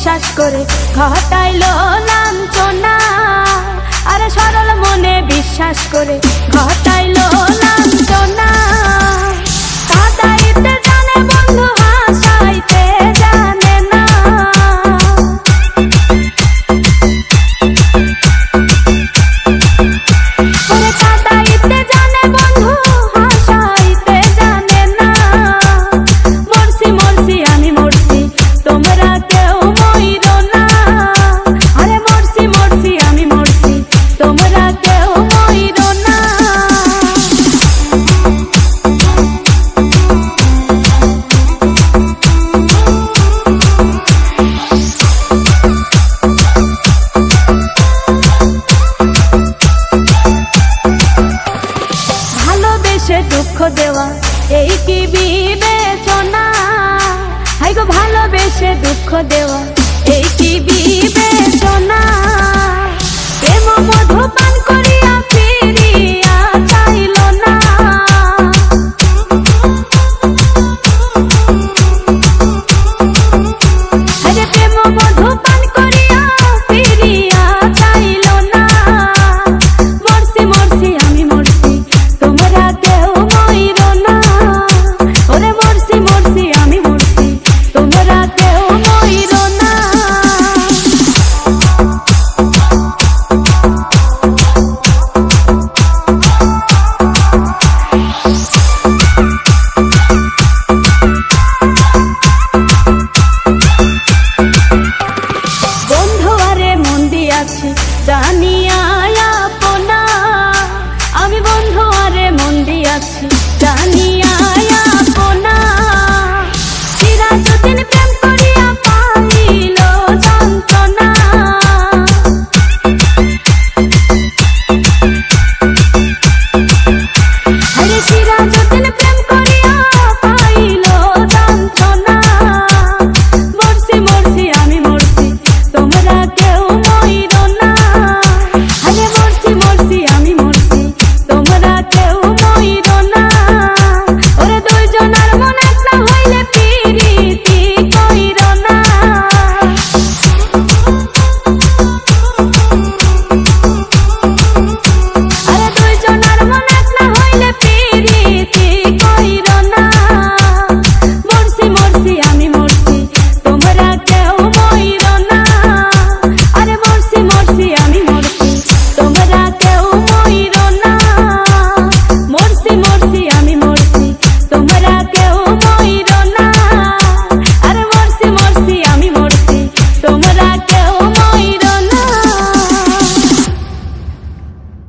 বিশ্বাস করে ঘটাইলো লাঞ্ছনা। আরে সরল মনে বিশ্বাস করে ঘটাইলো লাঞ্ছনা। কাঁদাইতে জানে বন্ধু হাসাইতে জানে না। ওরে কাঁদাইতে জানে বন্ধু হাসাইতে জানে না। মরছি মরছি আমি মরছি তোমরা কেউ মইরো না। আরে মরছি মরছি আমি মরছি তোমরা কেউ মইরো না। ভালোবেসে দুঃখ দেওয়া এই কি বিবেচনা। হাই গো ভালোবেসে দুঃখ দেওয়া এই কি বিবেচনা।